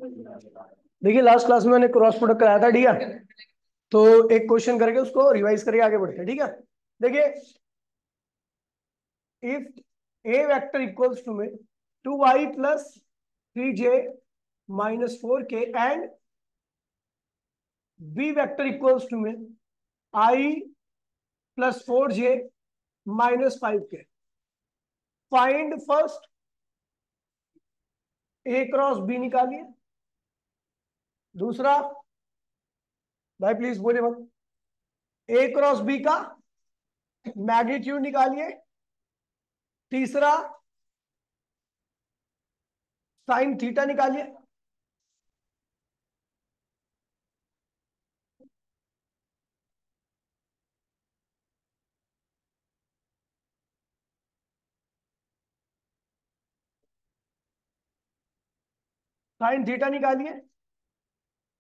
देखिए last class में मैंने क्रॉस प्रोडक्ट कराया था, ठीक है। तो एक क्वेश्चन करके उसको रिवाइज करके आगे बढ़ते हैं, ठीक है। देखिए, if A vector equals to में 2y plus 3j minus 4k and B vector equals to में i plus 4j minus 5k, find first a cross b निकालिए। दूसरा, भाई प्लीज बोलिए मत, ए क्रॉस बी का मैग्नीट्यूड निकालिए। तीसरा, साइन थीटा निकालिए। साइन थीटा निकालिए।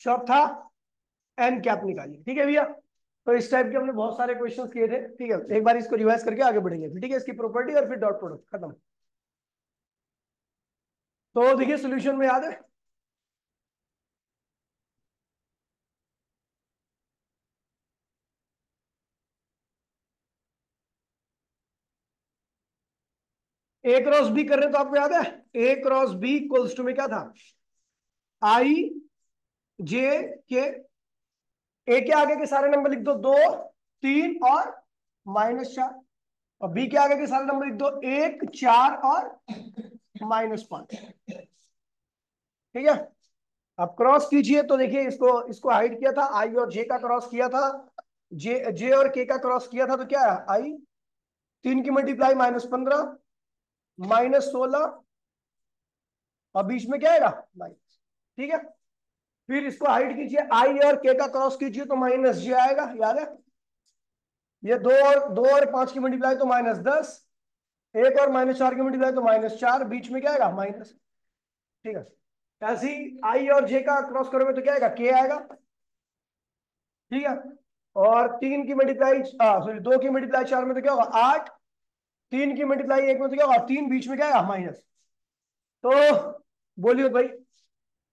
चौथा, एन कैप निकालिए। ठीक है भैया। तो इस टाइप के हमने बहुत सारे क्वेश्चंस किए थे, ठीक है। एक बार इसको रिवाइज करके आगे बढ़ेंगे फिर, ठीक है। इसकी प्रॉपर्टी और फिर डॉट प्रोडक्ट खत्म। तो देखिए सोल्यूशन में याद है, ए क्रॉस बी कर रहे हैं तो आपको याद है A cross B equals to में क्या था, आई जे के। ए के आगे के सारे नंबर लिख दो, 2 3 और -4। और बी के आगे के सारे नंबर लिख दो, 1 4 और -5। ठीक है। अब क्रॉस कीजिए तो देखिए, इसको इसको हाइड किया था, आई और जे का क्रॉस किया था, जे और के का क्रॉस किया था, तो क्या है, आई 3 की मल्टीप्लाई -15 -16 और बीच में क्या आएगा, माइनस। ठीक है। फिर इसको हाइड कीजिए, आई और के का क्रॉस कीजिए तो -j आएगा, याद है। ये 2 और 5 की मल्टीप्लाई तो -10, 1 और -4 की मल्टीप्लाई तो -4, बीच में क्या आएगा, माइनस। ठीक है। ऐसे ही आई और जे का क्रॉस करोगे तो क्या आएगा, के आएगा। ठीक है। और 3 की मल्टीप्लाई सॉरी 2 की मल्टीप्लाई 4 में तो क्या होगा, 8। 3 की मल्टीप्लाई 1 में तो क्या होगा, 3, बीच में क्या आएगा, माइनस। तो बोलिए भाई,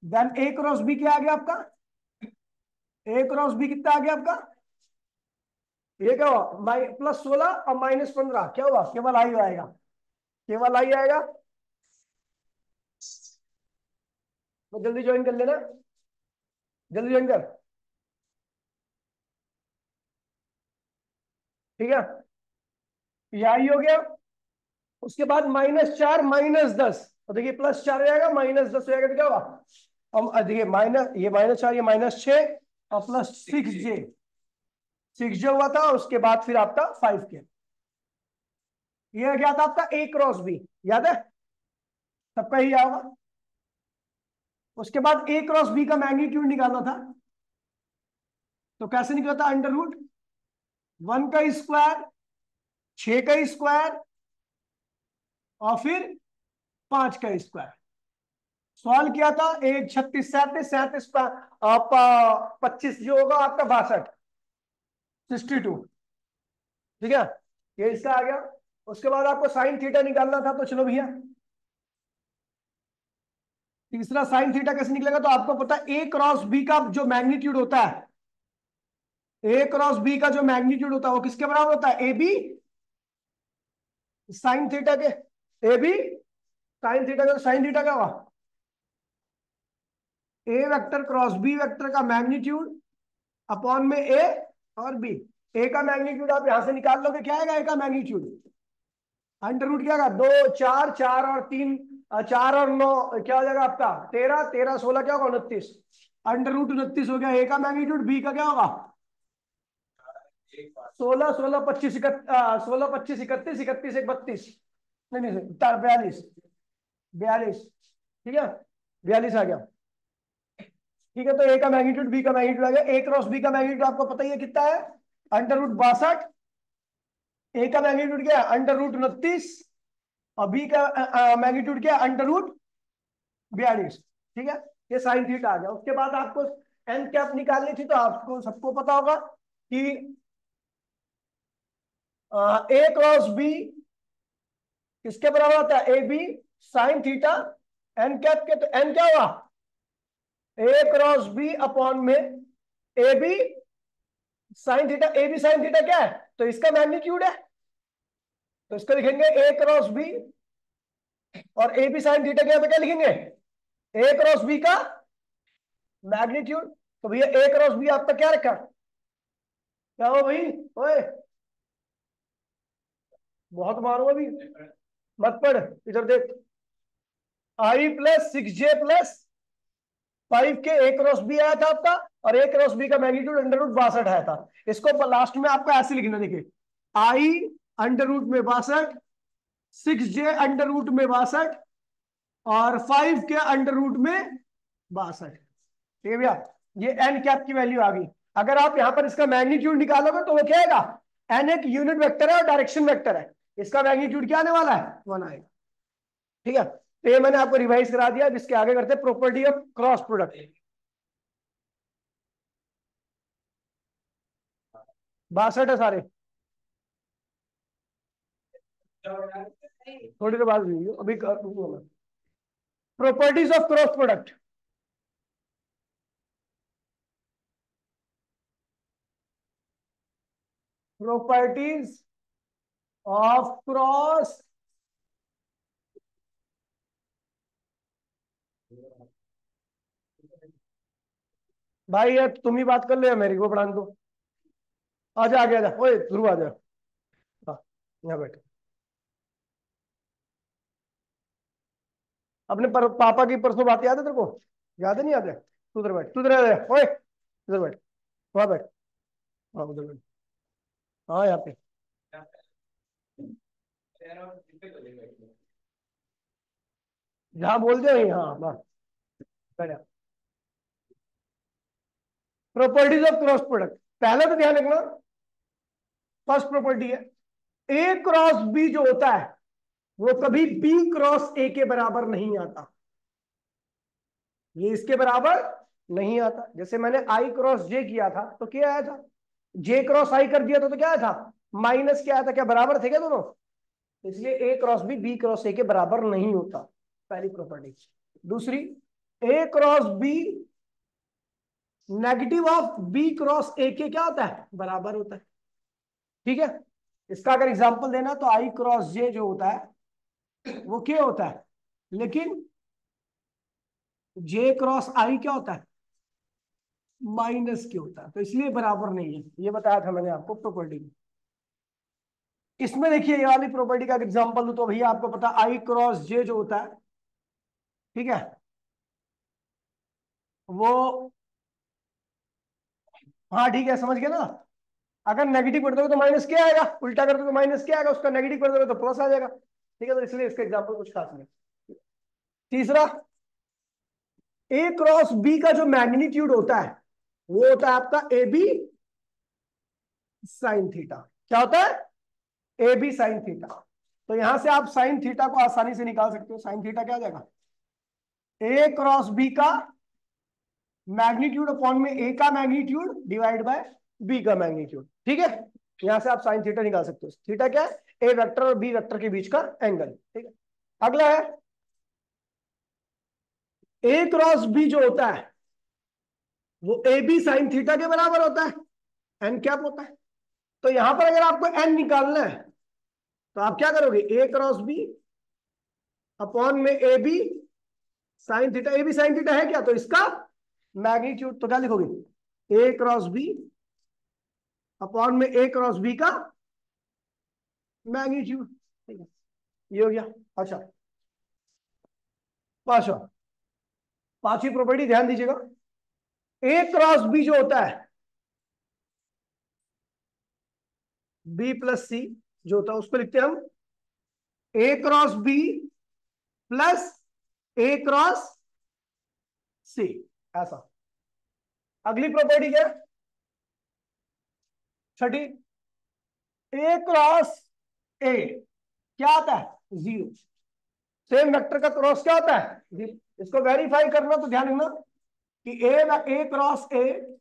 देन ए क्रॉस बी क्या आ गया आपका, ए क्रॉस बी कितना आ गया आपका, ये क्या हुआ, +16 और -15, क्या हुआ, केवल आई आएगा, केवल आई आएगा। तो जल्दी ज्वाइन कर लेना, जल्दी ज्वाइन कर। ठीक है। ये आई हो गया। उसके बाद -4 -10, तो देखिए +4 हो जाएगा, -10 हो जाएगा, तो क्या होगा, अब देखिए माइनस, ये -4, ये -6 और +6j, 6j हुआ था। उसके बाद फिर आपका 5k, ये क्या था आपका ए क्रॉस बी, याद है, सबका ही आएगा। उसके बाद ए क्रॉस बी का मैग्नीट्यूड निकालना था, तो कैसे निकला था, √1 का स्क्वायर, 6 का स्क्वायर और फिर 5 का स्क्वायर। सॉल्व किया था, 1 36 37 37 आप 25 जो होगा आपका 62, 62। ठीक है। ये इसका आ गया। उसके बाद आपको साइन थीटा निकालना था, तो चलो भैया, तीसरा साइन थीटा कैसे निकलेगा, तो आपको पता है ए क्रॉस बी का जो मैग्नीट्यूड होता है, ए क्रॉस बी का जो मैग्नीट्यूड होता है वो किसके बराबर होता है, ए बी साइन थीटा के। ए बी साइन थीटा का, साइन थीटा क्या हुआ, ए वेक्टर क्रॉस बी वेक्टर का मैग्नीट्यूड अपॉन में ए और बी। ए का मैग्नीट्यूड आप यहां से निकाल लोगे, क्या आएगा ए का मैग्नीट्यूड, √, क्या आएगा, 2 4 4 और 3, 4 और 9 क्या हो जाएगा आपका 13, 13 16 क्या होगा, 29। √29 हो गया ए का मैग्नीट्यूड। बी का क्या होगा, 16 16 25 16 25 31 31 1 32, नहीं नहीं 42, 42। ठीक है, 42 आ गया। ठीक है। तो ए का मैग्नीट्यूड, बी का मैग्नीट्यूड आ गया। ए क्रॉस बी का मैग्नीट्यूड आपको पता ही है कितना है, √62। ए का मैग्नीट्यूड क्या है, √29 और बी का मैग्नीट्यूड क्या है, √42। ठीक है। ये साइन थीटा आ गया। उसके बाद आपको एन कैप निकालनी थी, तो आपको सबको पता होगा कि ए क्रॉस बी किसके बराबर होता है, A B sine theta n cap के। तो एन क्या हुआ, ए क्रॉस बी अपॉन में A B sine theta. A B sine theta क्या है? तो इसका मैग्नीट्यूड है, तो इसको लिखेंगे ए क्रॉस बी, और ए बी साइन थीटा क्या, तो क्या लिखेंगे? ए क्रॉस बी का मैग्नीट्यूड। तो भैया ए क्रॉस बी आपका क्या रखा? क्या हो भाई? ओए बहुत मारो अभी, मत पढ़, इधर देख। आई प्लस 6j+5 के ए क्रॉस बी आया था आपका, और ए क्रॉस बी का मैग्नीट्यूड √62 आया था। इसको लास्ट में आपको ऐसे लिखना, देखिए आई √62, 6j√62, और 5 के √62। ठीक है भैया, ये एन कैप की वैल्यू आ गई। अगर आप यहां पर इसका मैग्नीट्यूड निकालोगे तो वो क्या आएगा? एन एक यूनिट वेक्टर है और डायरेक्शन वेक्टर है, इसका मैग्नीट्यूड क्या आने वाला है? 1 आएगा। ठीक है, तो ये मैंने आपको रिवाइज करा दिया। अब इसके आगे करते हैं प्रॉपर्टी ऑफ क्रॉस प्रोडक्ट। 62 है सारे, थोड़ी देर बाद अभी properties of cross product. Properties of cross, भाई यार तुम ही बात कर लो या मेरे को पढ़ाने दो। आजा आगे आजा, ओए ध्रुव आजा। हाँ, यहाँ बैठ। अपने पापा की परसों बात याद है तेरे को? याद है नहीं याद है? तू उधर बैठ, तू उधर आ, ओए उधर बैठ, वहां बैठ। हाँ उधर बैठ, हाँ यहाँ पे। जहाँ बोल दे वहीं, हाँ बस बैठ। प्रॉपर्टीज ऑफ क्रॉस प्रोडक्ट, पहले तो ध्यान रखना, फर्स्ट प्रॉपर्टी है ए क्रॉस बी जो होता है वो कभी बी क्रॉस ए के बराबर नहीं आता। ये इसके बराबर नहीं आता। जैसे मैंने आई क्रॉस जे किया था तो क्या आया था? जे क्रॉस आई कर दिया था तो क्या आया था? माइनस क्या आया था? क्या बराबर थे क्या दोनों? इसलिए A cross B cross A के बराबर नहीं होता, पहली प्रॉपर्टी। दूसरी, A cross B negative of B cross A के क्या होता है? बराबर होता है। ठीक है, इसका अगर एग्जांपल देना तो आई क्रॉस जे जो होता है वो क्या होता है, लेकिन जे क्रॉस आई क्या होता है? माइनस के होता है, तो इसलिए बराबर नहीं है। ये बताया था मैंने आपको प्रॉपर्टी में। इसमें देखिए, ये वाली प्रॉपर्टी का एग्जांपल दो तो भैया आपको पता आई क्रॉस जे जो होता है, ठीक है, वो, हाँ ठीक है समझ गए ना। अगर नेगेटिव कर दोगे तो माइनस क्या आएगा, उल्टा कर दो तो माइनस क्या आएगा, उसका नेगेटिव कर दोगे तो प्लस आ जाएगा। ठीक है, तो इसलिए इसका एग्जांपल कुछ खास नहीं। तीसरा, ए क्रॉस बी का जो मैग्नीट्यूड होता है वो होता है आपका ए बी साइन थीटा। क्या होता है? A B sine theta. तो यहां से आप साइन थीटा को आसानी से निकाल सकते हो। साइन थीटा क्या हो जाएगा? ए क्रॉस बी का मैग्नीट्यूड अपॉन में ए का मैग्नीट्यूड डिवाइड बाय बी का मैग्नीट्यूड। ठीक है, यहां से आप साइन थीटा निकाल सकते हो। थीटा क्या है? ए वेक्टर और बी वेक्टर के बीच का एंगल। ठीक है, अगला है ए क्रॉस बी जो होता है वो ए बी साइन थीटा के बराबर होता है, एन कैप होता है। तो यहां पर अगर आपको एन निकालना है तो आप क्या करोगे? ए क्रॉस बी अपॉन में A B sine theta. A B sine theta है क्या, तो इसका मैग्नीट्यूड। तो क्या लिखोगे? ए क्रॉस बी अपॉन में ए क्रॉस बी का मैग्नीट्यूड। ठीक है, ये हो गया। अच्छा, पांचवा, पांचवी प्रॉपर्टी ध्यान दीजिएगा। ए क्रॉस बी जो होता है, बी प्लस सी जो होता है, उसको लिखते हैं हम ए क्रॉस बी प्लस ए क्रॉस सी, ऐसा। अगली प्रॉपर्टी क्या है? छठी, ए क्रॉस ए क्या आता है? जीरो। सेम वेक्टर का क्रॉस क्या होता है? जीरो। इसको वेरीफाई करना तो ध्यान रखना कि ए क्रॉस ए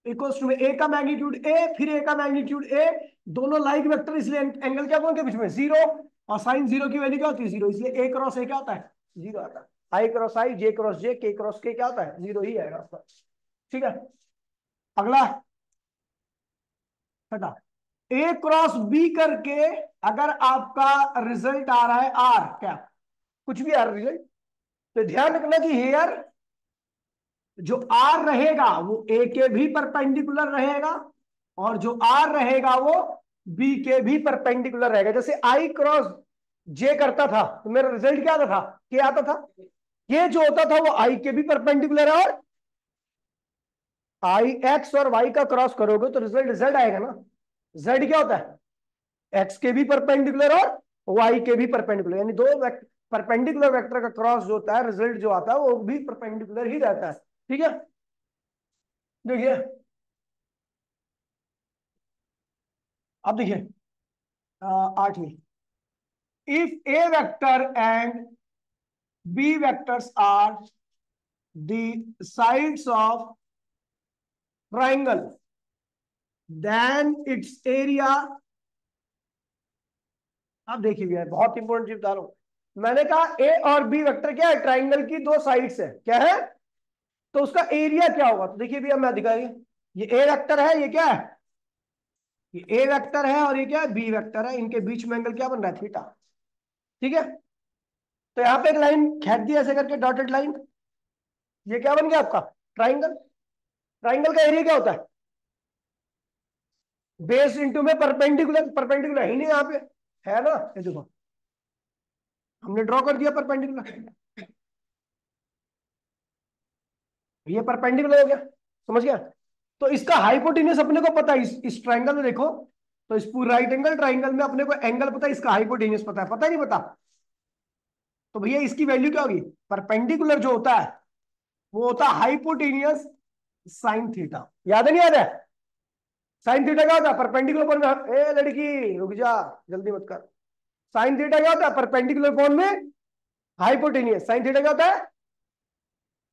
इक्वल्स टू ए का मैग्नीट्यूड ए फिर ए का मैग्नीट्यूड ए, दोनों लाइक वेक्टर, इसलिए एंगल क्या होगा उनके बीच में? जीरो। और साइन जीरो की वैल्यू क्या होती है? जीरो, इसलिए ए क्रॉस ए क्या होता है? जीरो आता है। आई क्रॉस आई, जे क्रॉस जे, के क्रॉस के क्या होता है, 0 ही आएगा आपका। ठीक है, अगला हटा, ए क्रॉस बी करके अगर आपका रिजल्ट आ रहा है आर, क्या कुछ भी आ रहा रिजल्ट, तो ध्यान रखना कि हेयर जो आर रहेगा वो ए के भी परपेंडिकुलर रहेगा, और जो आर रहेगा वो बी के भी परपेंडिकुलर रहेगा। जैसे आई क्रॉस जे करता था तो मेरा रिजल्ट क्या आता था, क्या आता था, ये जो होता था वो आई के भी परपेंडिकुलर है, और आई एक्स और वाई का क्रॉस करोगे तो रिजल्ट जेड आएगा ना। जेड क्या होता है, एक्स के भी परपेंडिकुलर और वाई के भी परपेंडिकुलर, यानी दो परपेंडिकुलर वेक्टर का क्रॉस जो होता है, रिजल्ट जो आता है वो भी परपेंडिकुलर ही रहता है। ठीक है, देखिए अब देखिए 8वीं, if A vector and B vectors are the sides of triangle then its area. अब देखिए भैया बहुत इंपॉर्टेंट चीज बता रहा हूं, मैंने कहा ए और बी वेक्टर क्या है, ट्राइंगल की दो साइड्स है, क्या है, तो उसका एरिया क्या होगा, तो देखिए भैया मैं दिखाई, ये ए वेक्टर है, ये क्या है, ये ए वेक्टर है, और ये क्या है, बी वेक्टर है, इनके बीच में एंगल क्या बन रहा है, थीटा। ठीक है, तो यहां पे एक लाइन खींच दी ऐसे करके, डॉटेड लाइन, ये क्या बन गया आपका, ट्राइंगल। ट्राइंगल का एरिया क्या होता है, बेस इंटू में परपेंडिकुलर, परपेंडिकुलर ही नहीं यहाँ पे है ना, ये देखो हमने ड्रॉ कर दिया परपेंडिकुलर, ये परपेंडिकुलर हो गया, समझ गया। तो इसका हाइपोटेन्यूस अपने को पता है, इस ट्राइंगल में देखो, तो इस पूरे राइट एंगल ट्राइंगल में अपने को एंगल पता है, इसका हाइपोटेन्यूस पता है, पता नहीं पता, तो भैया इसकी वैल्यू क्या होगी, परपेंडिकुलर जो होता है वो होता है हाइपोटेनियस साइन थीटा, याद है नहीं याद है, साइन थीटा क्या होता है, परपेंडिकुलर कोण में, ए लड़की रुक जा जल्दी मत कर, साइन थीटा क्या होता है, परपेंडिकुलर कोण में हाइपोटेनियस, साइन थीटा क्या होता है,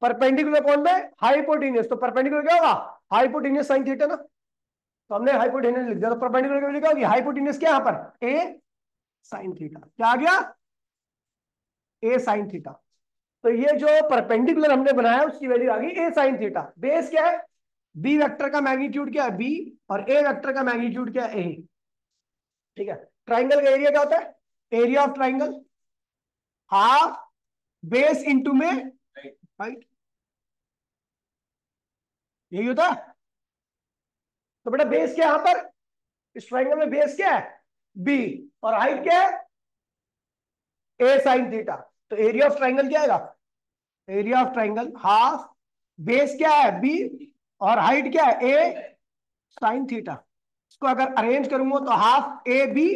परपेंडिकुलर कोण में हाइपोटेनियस, तो परपेंडिकुलर क्या होगा, हाइपोटेनियस साइन थीटा ना, तो हमने हाइपोटेनियस लिख दिया, तो परपेंडिकुलर की वैल्यू क्या होगी, हाइपोटेनियस क्या, यहाँ पर ए साइन थीटा, क्या आ गया, ए साइन थीटा। तो ये जो परपेंडिकुलर हमने बनाया उसकी वैल्यू आ गई ए साइन थीटा। बेस क्या है, बी वेक्टर का मैग्नीट्यूड क्या है बी, और ए वेक्टर का मैग्नीट्यूड क्या है ए। ठीक है, ट्राइंगल का एरिया क्या होता है, area of triangle half base into में हाइट, यही होता है। तो बेटा बेस क्या है यहां पर, इस ट्राइंगल में बेस क्या है बी, और हाइट क्या है ए साइन थीटा, तो एरिया ऑफ ट्राइंगल क्या आएगा, area of triangle half base क्या है बी, और हाइट क्या है ए साइन थीटा। इसको अगर अरेंज करूंगा तो half A B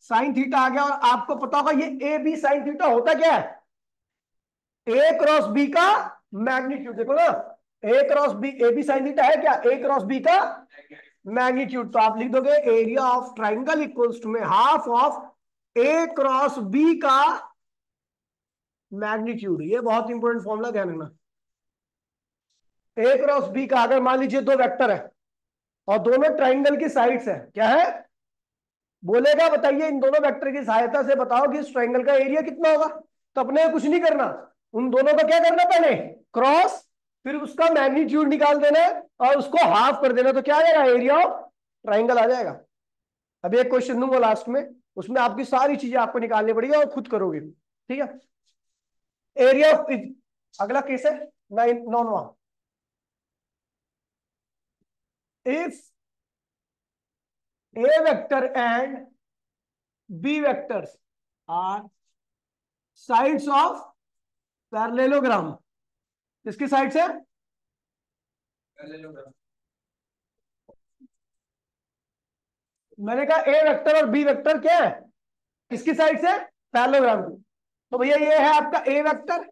sine theta आ गया, और आपको पता होगा ये ए बी साइन थीटा होता क्या है, ए क्रॉस बी का मैग्नीट्यूड, देखो ना, A cross B, A B sine theta है क्या, ए क्रॉस बी का मैग्नीट्यूड, तो आप लिख दोगे area of triangle equals to में half of A cross B का मैग्नीट्यूड। ये बहुत इंपॉर्टेंट फॉर्मूला ध्यान रखना, ए क्रॉस बी का, अगर मान लीजिए दो वेक्टर है और दोनों ट्राइंगल की साइड्स है, क्या है, बोलेगा बताइए इन दोनों वेक्टर की सहायता से बताओ कि इस ट्राइंगल का एरिया कितना होगा, तो अपने कुछ नहीं करना, उन दोनों का क्या करना, पहले क्रॉस, फिर उसका मैग्नीट्यूड निकाल देना और उसको हाफ कर देना, तो क्या आ जाएगा, एरिया ऑफ ट्राइंगल आ जाएगा। अभी एक क्वेश्चन दूंगा लास्ट में, उसमें आपकी सारी चीजें आपको निकालनी पड़ेगी और खुद करोगे। ठीक है, एरिया ऑफ, अगला केस है 9वां, if A vector and B vectors are sides of parallelogram, किसकी साइड से, मैंने कहा ए वेक्टर और बी वेक्टर क्या है, किसकी साइड से, पैरेललोग्राम की, तो भैया ये है आपका ए वेक्टर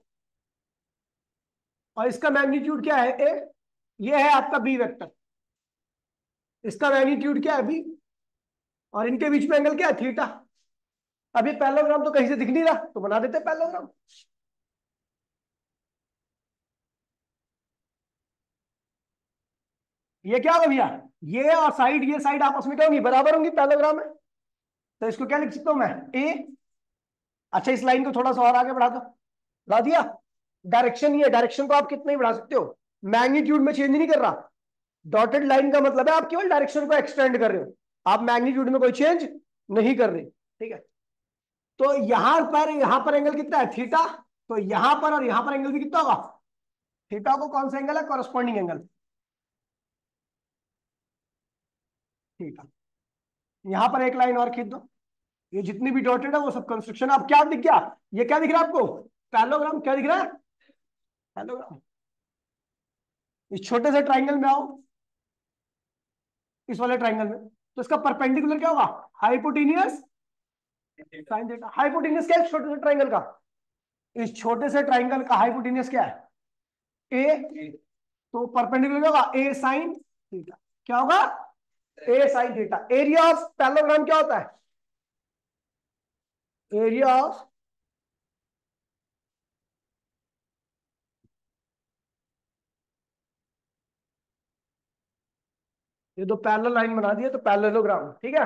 और इसका मैग्नीट्यूड क्या है ए, ये है आपका बी वेक्टर, इसका मैग्नीट्यूड क्या है बी, और इनके बीच में एंगल क्या है, थीटा। अब ये पैरेललोग्राम तो कहीं से दिख नहीं रहा, तो बना देते पैरेललोग्राम। ये क्या होगा भैया, ये और साइड, ये साइड आपस में क्या होंगी, बराबर होंगी पैरेललोग्राम में, तो इसको क्या लिख सकता हूं मैं, ए। अच्छा इस लाइन को थोड़ा सा और आगे बढ़ा दो, ला दिया। डायरेक्शन ये, डायरेक्शन को आप कितना ही बढ़ा सकते हो, मैग्नीट्यूड में चेंज नहीं कर रहा। डॉटेड लाइन का मतलब है आप केवल डायरेक्शन को एक्सटेंड कर रहे हो, आप मैग्नीट्यूड में कोई चेंज नहीं कर रहे। ठीक है, तो यहां पर एंगल कितना है, थीटा। तो यहां पर और यहां पर एंगल भी कितना होगा, थीटा को कौन सा एंगल है, कॉरेस्पॉन्डिंग एंगल थीटा। यहां पर एक लाइन और खींच दो, ये जितनी भी डॉटेड है वो सब कंस्ट्रक्शन। अब क्या दिख गया, ये क्या दिख रहा है आपको, पैरेललोग्राम। क्या दिख रहा है, पैरेललोग्राम। इस छोटे से ट्राइंगल में आओ, इस वाले ट्राइंगल में, तो इसका परपेंडिकुलर क्या होगा, हाइपोटेनियस साइन थीटा। हाइपोटेनियस क्या है छोटे से ट्राइंगल का, इस छोटे से ट्राइंगल का हाइपोटेनियस क्या है, ए। तो परपेंडिकुलर क्या होगा, ए साइन थीटा। क्या होगा, A sine theta. Area of parallelogram क्या होता है, एरिया ऑफ, ये दो पैरेलल लाइन बना दिए तो पैरेललोग्राम। ठीक है,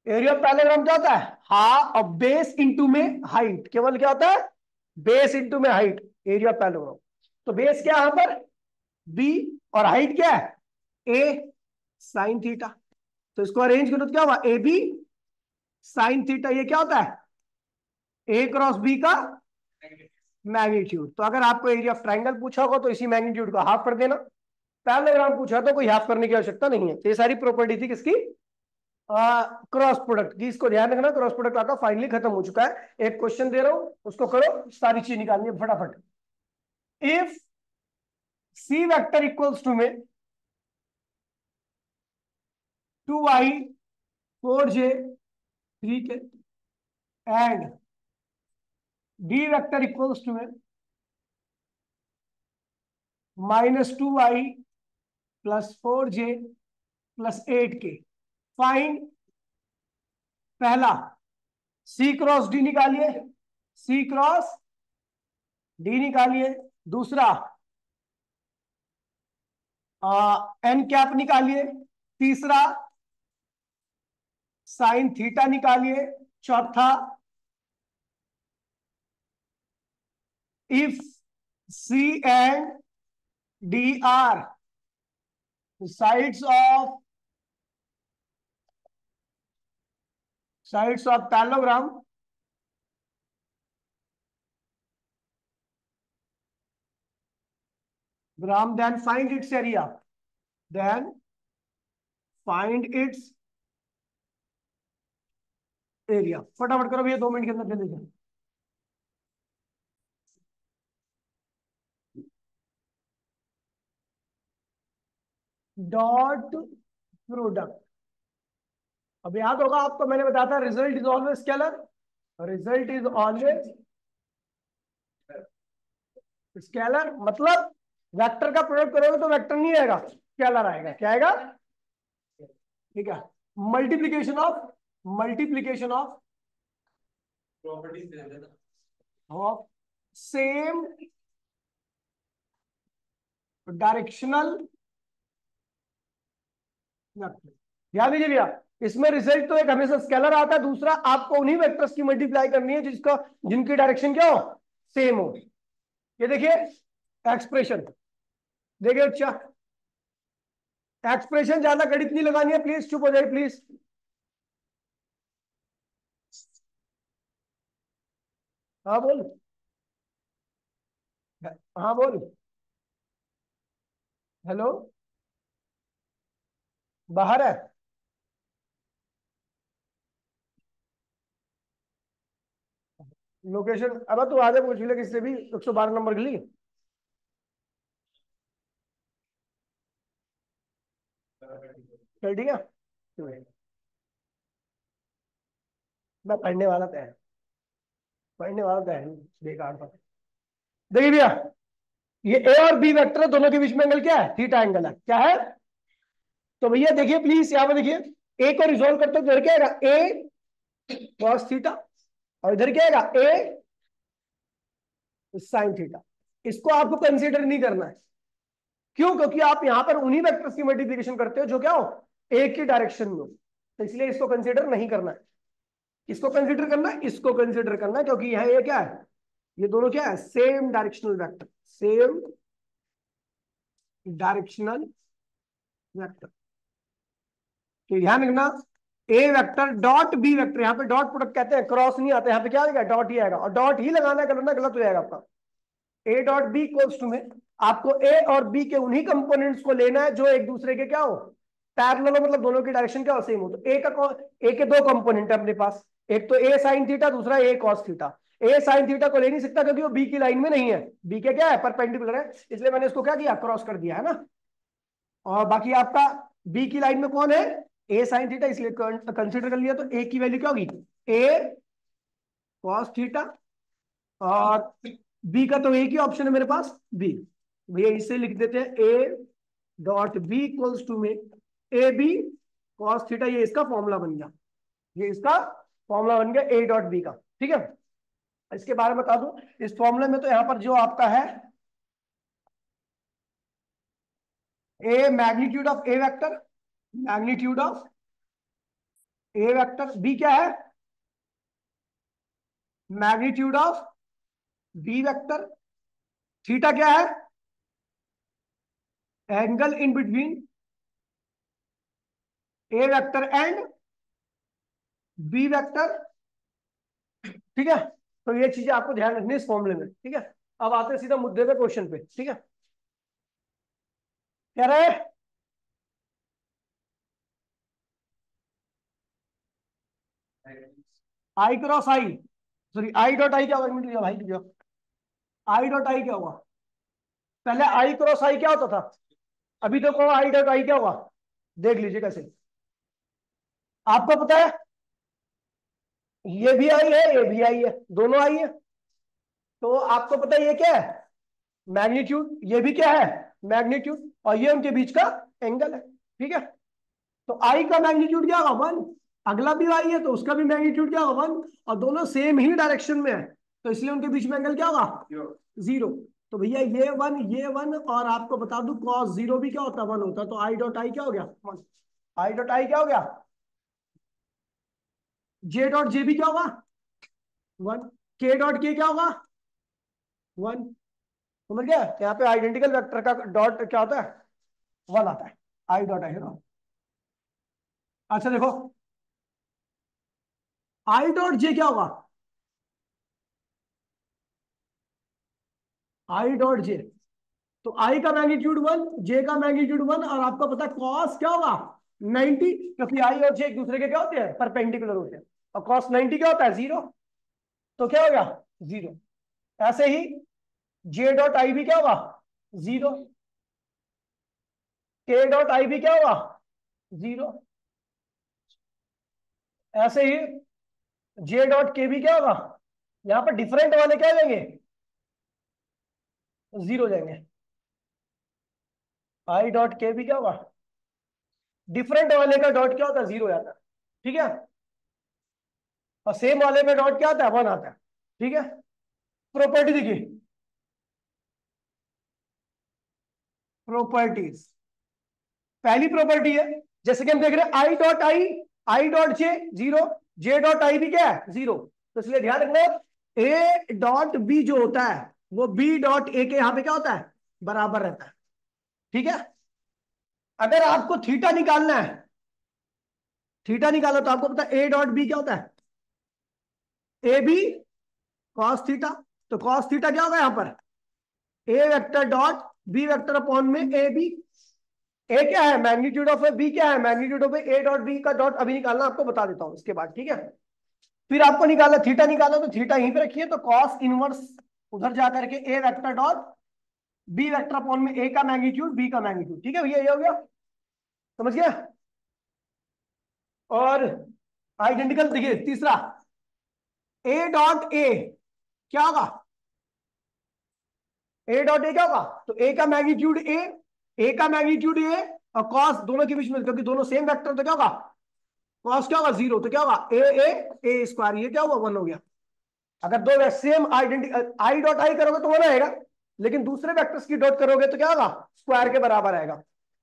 एरिया ऑफ पैरेललोग्राम क्या होता है, हाफ ऑफ बेस इनटू में हाइट। केवल क्या होता है, बेस इनटू में हाइट, एरिया ऑफ पैरेललोग्राम। तो बेस क्या है यहां पर, बी, और हाइट क्या है, ए साइन थीटा। तो इसको अरेंज करो तो क्या हुआ, ए बी साइन थीटा। ये क्या होता है, ए क्रॉस बी का मैग्नीट्यूड। तो अगर आपको एरिया ऑफ ट्राइंगल पूछा होगा तो इसी मैग्नीट्यूड को हाफ कर देना। पैरेललोग्राम पूछा तो कोई हाफ करने की आवश्यकता नहीं है। तो ये सारी प्रॉपर्टी थी किसकी, क्रॉस प्रोडक्ट की। इसको ध्यान रखना, क्रॉस प्रोडक्ट आपका फाइनली खत्म हो चुका है। एक क्वेश्चन दे रहा हूं, उसको करो, सारी चीज निकालनी है फटाफट। If c vector equals to में 2i 4j 3k and d vector equals to में -2i +4j +8k, फाइंड पहला सी क्रॉस डी निकालिए, सी क्रॉस डी निकालिए। दूसरा एन कैप निकालिए। तीसरा साइन थीटा निकालिए। चौथा if c and d are sides of parallelogram then find its area, then find its area. फटाफट करो भैया, 2 मिनट के अंदर जल्दी से। डॉट प्रोडक्ट, अब याद होगा आपको, मैंने बताया था result is always scalar, result is always scalar. मतलब वेक्टर का प्रोडक्ट करोगे तो वेक्टर नहीं आएगा, स्केलर आएगा। क्या आएगा, ठीक है। Multiplication of same directional vector. ध्यान दीजिए भैया, इसमें रिजल्ट तो एक हमेशा स्केलर आता है, दूसरा आपको उन्हीं वेक्टर्स की मल्टीप्लाई करनी है जिनकी डायरेक्शन क्या हो, सेम हो। ये देखिए एक्सप्रेशन, देखिए अच्छा, एक्सप्रेशन ज्यादा गणित नहीं लगानी है, प्लीज चुप हो जाए प्लीज। हाँ बोल, हाँ बोल, हेलो, बाहर है। लोकेशन, अब तू आगे पूछ ले किससे भी, 112 नंबर के लिए। चल ठीक है, मैं पढ़ने वाला तो है, पढ़ने वाला तो है नहीं, बेकार था। देखिए भैया, ये ए और बी वेक्टर है, दोनों के बीच में एंगल क्या है, थीटा एंगल है। क्या है, तो भैया देखिए प्लीज यहाँ पे देखिए, ए को रिजोल्व करते हो इधर क्या आएगा, ए कॉस थीटा, और इधर क्या आएगा, ए साइन थीटा। इसको आपको कंसीडर नहीं करना है, क्यों, क्योंकि आप यहां पर उन्हीं वेक्टर्स की मल्टीप्लिकेशन करते हो जो क्या हो, एक ही डायरेक्शन में हो। तो इसलिए इसको कंसीडर नहीं करना है। इसको कंसीडर करना है, इसको कंसीडर करना है, क्योंकि यह ये क्या है, ये दोनों क्या है, same directional vector, same directional vector. तो ध्यान रखना, ए वेक्टर डॉट बी वेक्टर, यहाँ पे डॉट प्रोडक्ट कहते हैं, क्रॉस नहीं आता, यहाँ पे क्या आएगा, डॉट ही आएगा, और डॉट ही लगाना है, गलत ना गलत हो जाएगा आपका। A dot b equals to में आपको ए और बी के उन्हीं कंपोनेंट्स को लेना है जो एक दूसरे के क्या हो, पैरेलल हो, मतलब दोनों की डायरेक्शन क्या हो, सेम हो। तो ए के दो कंपोनेंट है अपने पास, एक तो ए साइन थीटा, दूसरा ए कॉस थीटा। ए साइन थीटा को ले नहीं सकता क्योंकि वो बी की लाइन में नहीं है, बी के क्या है, परपेंडिकुलर है, इसलिए मैंने इसको क्या किया, क्रॉस कर दिया है ना। और बाकी आपका बी की लाइन में कौन है, ए साइन थीटा, इसलिए कंसिडर कर लिया। तो ए की वैल्यू क्या होगी, ए कॉस थीटा, और बी का तो एक ही ऑप्शन है मेरे पास, बी। भैया इसे लिख देते हैं, a dot b equals to में ए बी कॉस थीटा, ये इसका फॉर्मूला बन गया, ये इसका फॉर्मूला बन गया ए डॉट बी का। ठीक है, इसके बारे में बता दूं, इस फॉर्मूले में तो यहां पर जो आपका है, A magnitude of A vector, magnitude of A vector, B क्या है, magnitude of B vector, theta क्या है, angle in between A vector and B vector. ठीक है, तो ये चीजें आपको ध्यान रखनी है इस फॉर्मूले में। ठीक है, अब आते हैं सीधा मुद्दे पे, क्वेश्चन पे। ठीक है, कह रहे हैं I cross I, sorry I dot I क्या होगा, एक मिनट भाई दीजिए, आई डॉट आई क्या होगा, पहले आई क्रॉस आई क्या होता था, अभी तो कहो आई डॉट आई क्या होगा, देख लीजिए कैसे। आपको पता है ये भी आई है, ये भी आई है, दोनों आई है, तो आपको पता है ये क्या है, मैग्नीट्यूड, ये भी क्या है, मैग्नीट्यूड, और ये उनके बीच का एंगल है। ठीक है, तो आई का मैग्नीट्यूड क्या होगा, वन, अगला भी आई है तो उसका भी मैग्नीट्यूड क्या होगा, वन, और दोनों सेम ही डायरेक्शन में है, तो इसलिए उनके बीच में एंगल क्या होगा, जीरो। तो भैया ये वन, और आपको बता दूं कॉस जीरो भी क्या होता है, वन होता है, तो आई डॉट आई क्या हो गया, वन। आई डॉट आई क्या हो गया, जे डॉट जे भी क्या होगा, वन। के डॉट के क्या होगा, वन। समझ गया, यहाँ पे आइडेंटिकल वेक्टर का डॉट क्या होता है, वन आता है, आई डॉट आई ना। अच्छा देखो, आई डॉट जे क्या होगा, आई डॉट जे, तो आई का मैग्नीट्यूड वन, जे का मैग्नीट्यूड वन, और आपको पता है कॉस क्या होगा, 90, क्योंकि आई और जे एक दूसरे के क्या होते हैं, परपेंडिकुलर होते हैं, और कॉस 90 क्या होता है, जीरो, तो क्या होगा, जीरो। ऐसे ही जे डॉट आई भी क्या होगा, जीरो, के डॉट आई भी क्या होगा, जीरो। ऐसे ही जे डॉट के भी क्या होगा, यहां पर डिफरेंट वाले क्या लेंगे, जीरो लेंगे। आई डॉट के भी क्या होगा, डिफरेंट वाले का डॉट क्या होता है, जीरो आता है। ठीक है, और सेम वाले में डॉट क्या आता है, वन आता है। ठीक है, प्रॉपर्टी देखिए, प्रॉपर्टीज, पहली प्रॉपर्टी है, जैसे कि हम देख रहे हैं आई dot I dot J zero, J dot I भी क्या है, जीरो, तो इसलिए ध्यान रखना, ए डॉट बी जो होता है वो बी डॉट ए के यहां पे क्या होता है, बराबर रहता है। ठीक है, अगर आपको थीटा निकालना है, थीटा निकालो, तो आपको पता है ए डॉट बी क्या होता है, ए बी कॉस थीटा, तो कॉस थीटा क्या होगा यहां पर, A vector dot B vector upon में ए बी। ए क्या है, मैग्नीट्यूड ऑफ ए, बी क्या है, magnitude of a dot b का डॉट अभी निकालना, आपको बता देता हूं इसके बाद। ठीक है, फिर आपको निकाला थीटा, निकाला तो थीटा यहीं पे रखिए, तो कॉस इनवर्स उधर जाकर के A vector dot B vector upon में ए का मैग्नीट्यूड बी का मैग्नीट्यूड। ठीक है भैया, ये हो गया, समझ गया। और आइडेंटिकल देखिए तीसरा, ए डॉट ए क्या होगा, ए डॉट ए क्या होगा, तो ए का मैग्नीट्यूड ए का मैग्नीट्यूड ए, और कॉस दोनों के बीच में, क्योंकि दोनों सेम वेक्टर, तो क्या होगा, कॉस क्या होगा, जीरो, तो क्या होगा, ए स्क्वायर, ये क्या हुआ, वन हो गया। अगर दो सेम आइडेंटिकल आई डॉट आई करोगे तो वन आएगा, लेकिन दूसरे वेक्टर्स की डॉट करोगे तो क्या होगा, स्क्वायर के बराबर आएगा।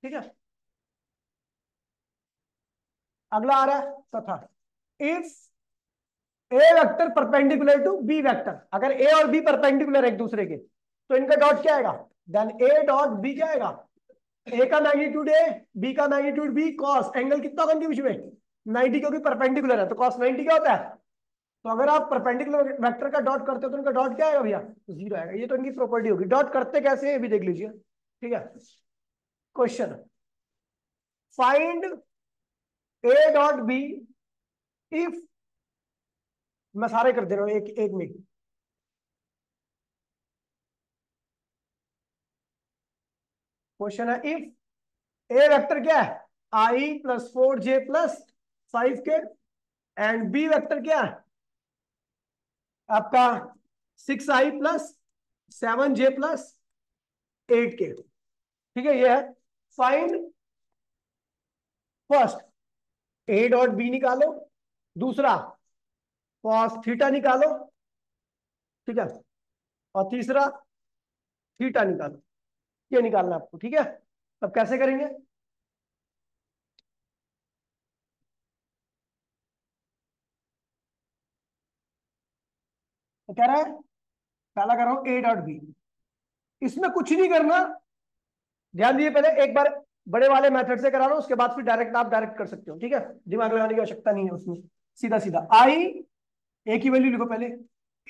ठीक है, अगला आ रहा है तथा, if A vector perpendicular to B vector, अगर ए और बी परपेंडिकुलर एक दूसरे के तो इनका डॉट क्या आएगा, देन ए डॉट बी क्या आएगा, ए का मैग्नीट्यूड ए, बी का मैग्नीट्यूड बी, कॉस एंगल कितना होगा इनके बीच में 90, क्योंकि परपेंडिकुलर है तो कॉस 90 क्या होता है। तो अगर आप परपेंडिकुलर वेक्टर का डॉट करते हो तो इनका डॉट क्या आएगा भैया, जीरो आएगा। ये तो इनकी प्रॉपर्टी होगी। डॉट करते कैसे ये भी देख लीजिए, ठीक है। Question, find a dot b if, मैं सारे कर दे रहा हूं एक एक में। क्वेश्चन है इफ ए वेक्टर क्या है, आई प्लस 4 जे प्लस 5 के, एंड बी वेक्टर क्या है आपका 6 आई प्लस 7 जे प्लस 8 के, ठीक है। ये है find first a dot b निकालो, दूसरा कॉस थीटा निकालो, ठीक है, और तीसरा थीटा निकालो। ये निकालना है आपको, ठीक है। अब कैसे करेंगे, तो कह रहा है पहला कर रहा हूं ए डॉट बी, इसमें कुछ नहीं करना। ध्यान दिए, पहले एक बार बड़े वाले मेथड से करा लो, उसके बाद फिर डायरेक्ट आप डायरेक्ट कर सकते हो, ठीक है। दिमाग लगाने की आवश्यकता नहीं है उसमें, सीधा सीधा आई ए की वैल्यू लिखो पहले।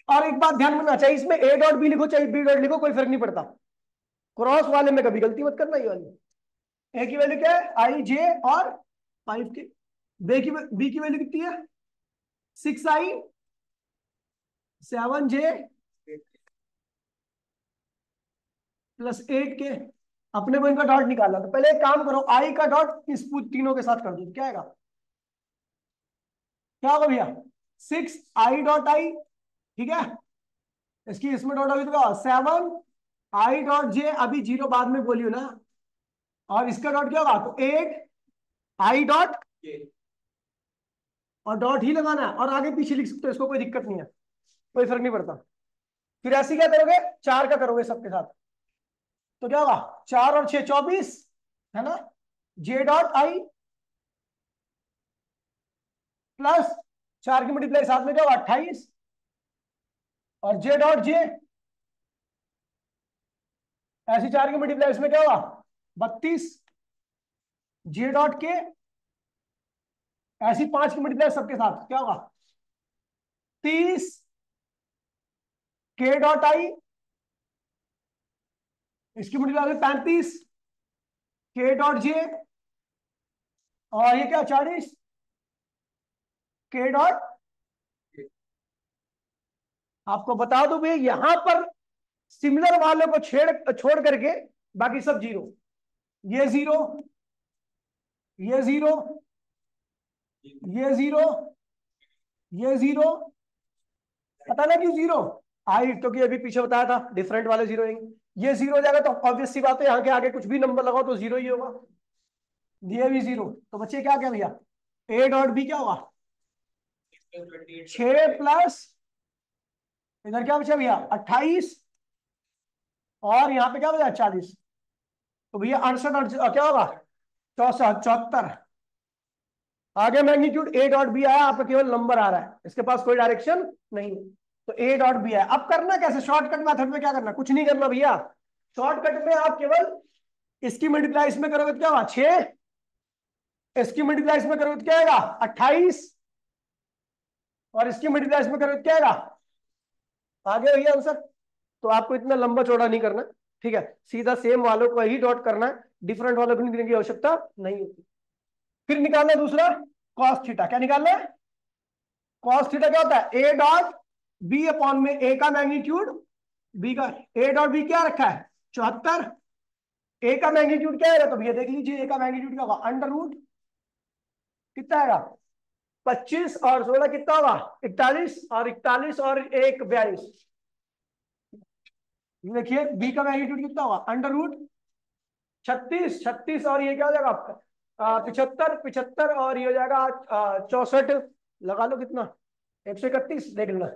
और एक बात ध्यान में रखना चाहिए, इसमें ए डॉट बी लिखो चाहे बी डॉट लिखो, कोई फर्क नहीं पड़ता। क्रॉस वाले में कभी गलती मत करना। ये वाली ए की वैल्यू क्या है, आई जे और 5 के। बी की वैल्यू कितनी है, 6i 7j प्लस 8 के। अपने को इनका डॉट निकालना, तो पहले एक काम करो, आई का डॉट इस तीनों के साथ कर दो, क्या आएगा, क्या होगा भैया, 6i डॉट आई, ठीक है। इसकी इसमें डॉट होगी तो 7i डॉट जे, अभी जीरो बाद में बोलियो ना, और इसका डॉट क्या होगा तो 8i डॉट, और डॉट ही लगाना है, और आगे पीछे लिख सकते हो, इसको कोई दिक्कत नहीं है, कोई फर्क नहीं पड़ता। फिर ऐसे क्या करोगे, 4 का करोगे सबके साथ, तो क्या होगा 4 और 6 24, है ना। जे डॉट आई प्लस 4 की मल्टीप्लाई साथ में क्या होगा 28, और जे डॉट जे ऐसी 4 की मल्टीप्लाई इसमें क्या होगा 32, जे डॉट के ऐसी 5 की मल्टीप्लाई सबके साथ क्या होगा 30, के डॉट आई इसकी मल्टीप्लाई 35, के डॉट जे, और ये क्या 40, के डॉट। आपको बता दो भैया यहां पर सिमिलर वालों को छोड़ करके बाकी सब जीरो, ये जीरो, ये जीरो, ये जीरो, ये जीरो। पता ना क्यों जीरो, आई क्योंकि अभी पीछे बताया था डिफरेंट वाले जीरो। ये जीरो हो जाएगा तो ऑब्वियस सी बात है यहाँ के आगे कुछ भी नंबर लगाओ तो जीरो ही होगा, ये भी जीरो। तो बच्चे क्या क्या भैया, ए डॉट बी क्या होगा 6 प्लस इधर क्या बचा भैया 28, और यहाँ पे क्या बचा 40, तो भैया 68 और क्या होगा 64 74। आगे मैग्नीट्यूड ए डॉट बी आया, आपका केवल नंबर आ रहा है, इसके पास कोई डायरेक्शन नहीं है, तो ए डॉट बी आया। अब करना कैसे, शॉर्टकट मेथड में क्या करना, कुछ नहीं करना भैया। शॉर्टकट में आप केवल इसकी मल्टीप्लाई इसमें करोगे तो क्या होगा 6, इसकी मल्टीप्लाई इसमें करोगे तो क्या आएगा 28, और इसकी मल्टीप्लाई इसमें करोगे तो क्या आएगा, आगे भैया आंसर। तो आपको इतना लंबा चौड़ा नहीं करना, ठीक है, सीधा सेम वालों को ही डॉट करना है, डिफरेंट वालों को निकलने की आवश्यकता नहीं होती। फिर निकालना है दूसरा कॉस थीटा, क्या निकालना है कॉस थीटा, क्या होता है ए डॉट बी अपॉन में ए का मैग्नीट्यूड बी का, ए डॉट बी क्या रखा है 74, ए का मैग्नीट्यूड क्या है तो भैया देख लीजिए, ए का मैग्नीट्यूड क्या होगा अंडर रूट कितना आएगा 25, और 16 कितना होगा 41, और 41 और 1 42। देखिए बी का मैग्नीट्यूड कितना होगा अंडर रूट 36, 36 और ये क्या हो जाएगा आपका 75, 75 और ये हो जाएगा 64, लगा लो कितना 131, देख लेना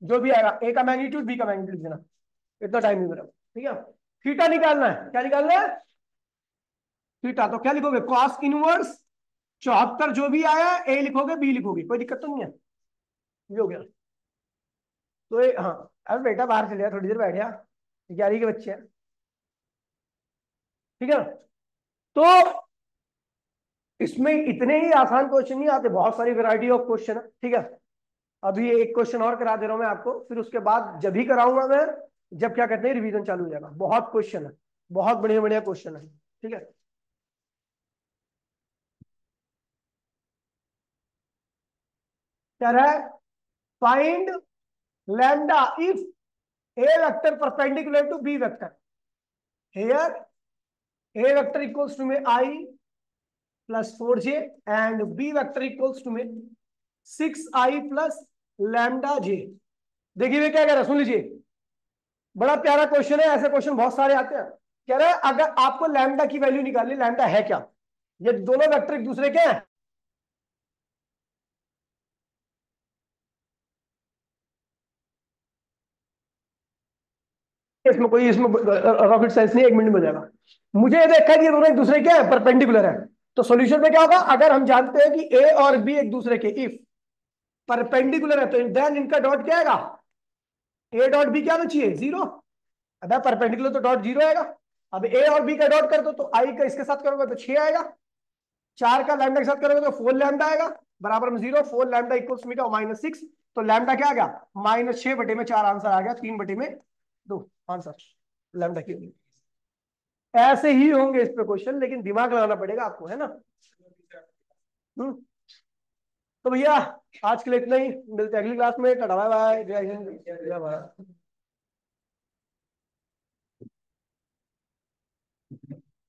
जो भी आएगा, ए का मैग्नीट्यूड बी का मैग्नीट्यूड देना, इतना टाइम नहीं मेरा, ठीक है। थीटा निकालना है, क्या निकालना है थीटा, तो क्या लिखोगे कॉस इनवर्स 74, जो भी आया ए लिखोगे बी लिखोगे, कोई दिक्कत तो नहीं है। ये हो गया। तो ये हाँ, अब बेटा बाहर चले जा, थोड़ी देर बैठ जा, 11वीं के बच्चे हैं, ठीक है ना। तो इसमें इतने ही आसान क्वेश्चन नहीं आते, बहुत सारी वैरायटी ऑफ क्वेश्चन है, ठीक है। अभी एक क्वेश्चन और करा दे रहा हूं मैं आपको, फिर उसके बाद जब भी कराऊंगा मैं, जब क्या कहते हैं रिवीजन चालू हो जाएगा। बहुत क्वेश्चन है, बहुत बढ़िया बढ़िया क्वेश्चन है, ठीक है। कह रहा है find lambda if A vector perpendicular to B vector, here A vector equals to में I plus 4j and B vector equals to में 6i प्लस लैम्डा जे। देखिए वे क्या कह रहा है, सुन लीजिए, बड़ा प्यारा क्वेश्चन है, ऐसे क्वेश्चन बहुत सारे आते हैं। कह रहा है अगर आपको लैम्डा की वैल्यू निकालनी, लैम्डा है क्या, ये दोनों वेक्टर एक दूसरे के हैं, इसमें कोई इसमें रॉकेट साइंस नहीं, 1 मिनट में हो जाएगा। मुझे ये देखा है कि ये दोनों एक दूसरे के हैं, परपेंडिकुलर है। तो सॉल्यूशन में क्या होगा, अगर हम जानते हैं कि ए और बी एक दूसरे के इफ परपेंडिकुलर है, तो देन इनका डॉट क्या आएगा, ए डॉट बी क्या आना चाहिए, 0। अगर परपेंडिकुलर तो डॉट 0 आएगा। अब ए और बी का डॉट कर दो तो आई का इसके साथ करोगे तो 6 आएगा, 4 का लैम्डा के साथ करोगे तो 4 लैम्डा आएगा, बराबर में 0, 4 लैम्डा इक्वल्स में क्या -6। तो लैम्डा क्या आ गया, -6/4 आंसर आ गया, 3/2 आंसर लैम्डा की। ऐसे ही होंगे इस पे क्वेश्चन, लेकिन दिमाग लगाना पड़ेगा आपको, है ना। हम्म। तो भैया आज के लिए इतना ही, मिलते हैं अगली क्लास में, टाटा बाय बाय, जय हिंद जय भारत।